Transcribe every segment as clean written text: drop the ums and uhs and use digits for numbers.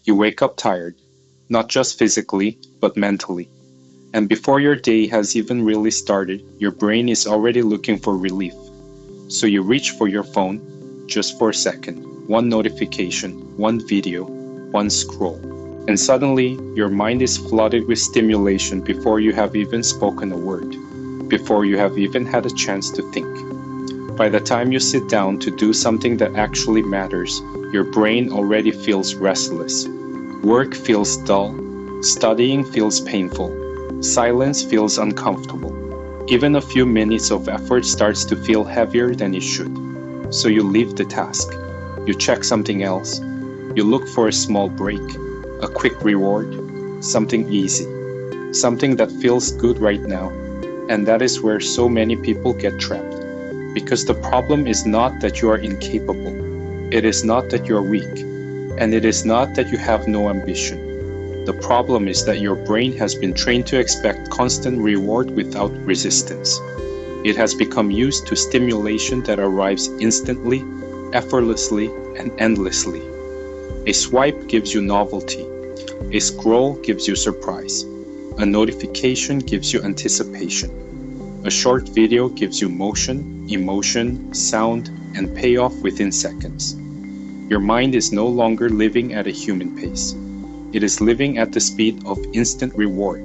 You wake up tired, not just physically, but mentally. And before your day has even really started, your brain is already looking for relief. So you reach for your phone, just for a second, one notification, one video, one scroll. And suddenly, your mind is flooded with stimulation before you have even spoken a word, before you have even had a chance to think. By the time you sit down to do something that actually matters, your brain already feels restless. Work feels dull, studying feels painful, silence feels uncomfortable. Even a few minutes of effort starts to feel heavier than it should. So you leave the task. You check something else. You look for a small break, a quick reward, something easy, something that feels good right now. And that is where so many people get trapped. Because the problem is not that you are incapable. It is not that you are weak. And it is not that you have no ambition. The problem is that your brain has been trained to expect constant reward without resistance. It has become used to stimulation that arrives instantly, effortlessly, and endlessly. A swipe gives you novelty. A scroll gives you surprise. A notification gives you anticipation. A short video gives you motion, emotion, sound, and payoff within seconds. Your mind is no longer living at a human pace. It is living at the speed of instant reward.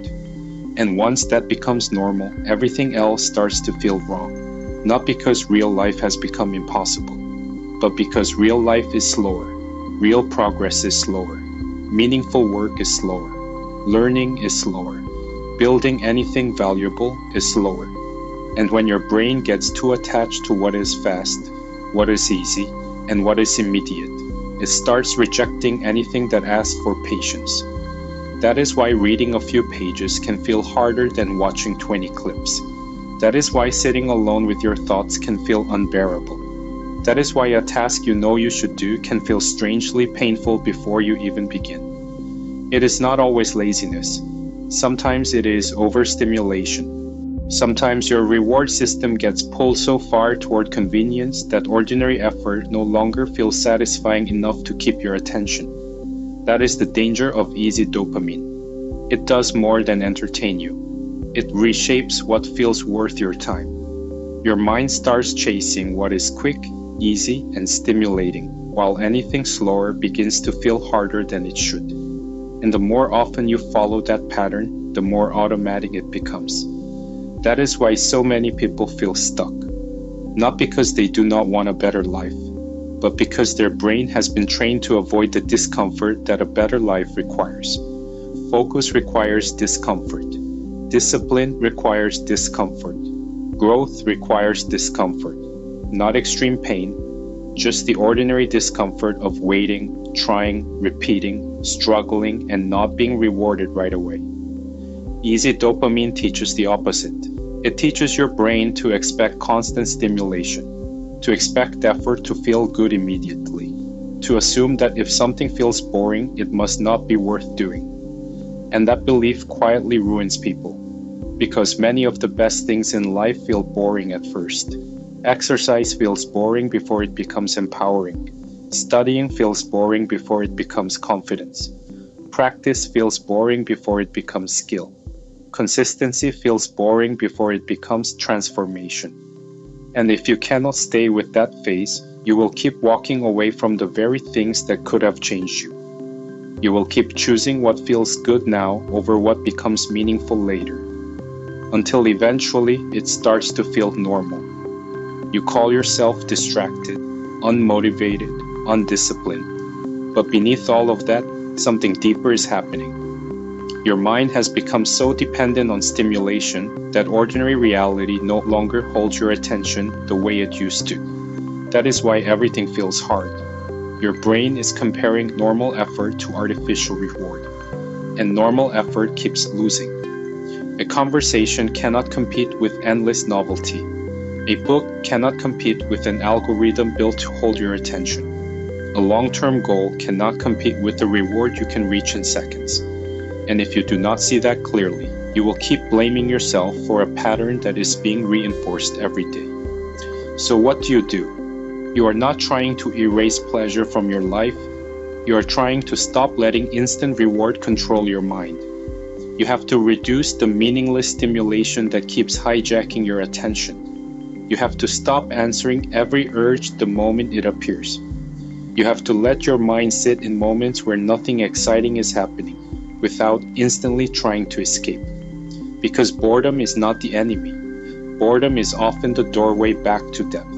And once that becomes normal, everything else starts to feel wrong. Not because real life has become impossible, but because real life is slower. Real progress is slower. Meaningful work is slower. Learning is slower. Building anything valuable is slower. And when your brain gets too attached to what is fast, what is easy, and what is immediate, it starts rejecting anything that asks for patience. That is why reading a few pages can feel harder than watching 20 clips. That is why sitting alone with your thoughts can feel unbearable. That is why a task you know you should do can feel strangely painful before you even begin. It is not always laziness. Sometimes it is overstimulation. Sometimes your reward system gets pulled so far toward convenience that ordinary effort no longer feels satisfying enough to keep your attention. That is the danger of easy dopamine. It does more than entertain you. It reshapes what feels worth your time. Your mind starts chasing what is quick, easy, and stimulating, while anything slower begins to feel harder than it should. And the more often you follow that pattern, the more automatic it becomes. That is why so many people feel stuck. Not because they do not want a better life, but because their brain has been trained to avoid the discomfort that a better life requires. Focus requires discomfort. Discipline requires discomfort. Growth requires discomfort. Not extreme pain, just the ordinary discomfort of waiting, trying, repeating, struggling, and not being rewarded right away. Easy dopamine teaches the opposite. It teaches your brain to expect constant stimulation, to expect effort to feel good immediately, to assume that if something feels boring, it must not be worth doing. And that belief quietly ruins people, because many of the best things in life feel boring at first. Exercise feels boring before it becomes empowering. Studying feels boring before it becomes confidence. Practice feels boring before it becomes skill. Consistency feels boring before it becomes transformation. And if you cannot stay with that phase, you will keep walking away from the very things that could have changed you. You will keep choosing what feels good now over what becomes meaningful later, until eventually it starts to feel normal. You call yourself distracted, unmotivated, undisciplined. But beneath all of that, something deeper is happening. Your mind has become so dependent on stimulation that ordinary reality no longer holds your attention the way it used to. That is why everything feels hard. Your brain is comparing normal effort to artificial reward, and normal effort keeps losing. A conversation cannot compete with endless novelty. A book cannot compete with an algorithm built to hold your attention. A long-term goal cannot compete with the reward you can reach in seconds. And if you do not see that clearly, you will keep blaming yourself for a pattern that is being reinforced every day. So what do? You are not trying to erase pleasure from your life. You are trying to stop letting instant reward control your mind. You have to reduce the meaningless stimulation that keeps hijacking your attention. You have to stop answering every urge the moment it appears. You have to let your mind sit in moments where nothing exciting is happening, without instantly trying to escape. Because boredom is not the enemy. Boredom is often the doorway back to depth.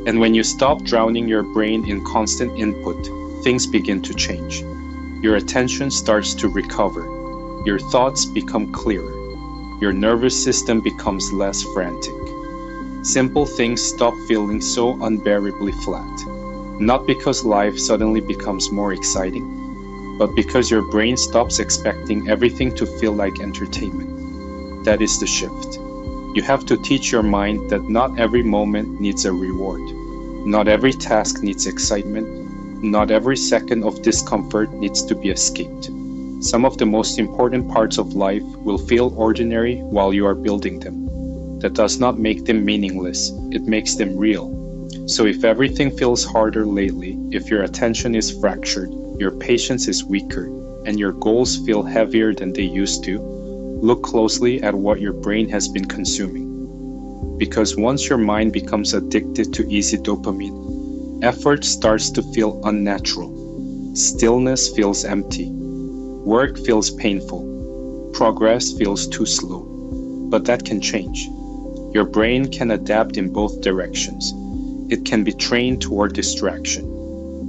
And when you stop drowning your brain in constant input, things begin to change. Your attention starts to recover. Your thoughts become clearer. Your nervous system becomes less frantic. Simple things stop feeling so unbearably flat. Not because life suddenly becomes more exciting, but because your brain stops expecting everything to feel like entertainment. That is the shift. You have to teach your mind that not every moment needs a reward. Not every task needs excitement. Not every second of discomfort needs to be escaped. Some of the most important parts of life will feel ordinary while you are building them. That does not make them meaningless, it makes them real. So if everything feels harder lately, if your attention is fractured, your patience is weaker, and your goals feel heavier than they used to, look closely at what your brain has been consuming. Because once your mind becomes addicted to easy dopamine, effort starts to feel unnatural. Stillness feels empty. Work feels painful. Progress feels too slow. But that can change. Your brain can adapt in both directions. It can be trained toward distraction,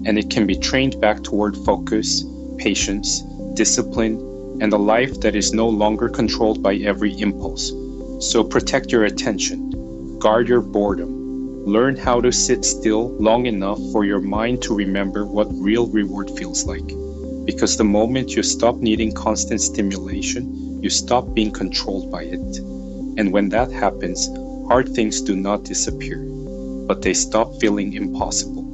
and it can be trained back toward focus, patience, discipline, and a life that is no longer controlled by every impulse. So protect your attention, guard your boredom, learn how to sit still long enough for your mind to remember what real reward feels like. Because the moment you stop needing constant stimulation, you stop being controlled by it. And when that happens, hard things do not disappear, but they stop feeling impossible.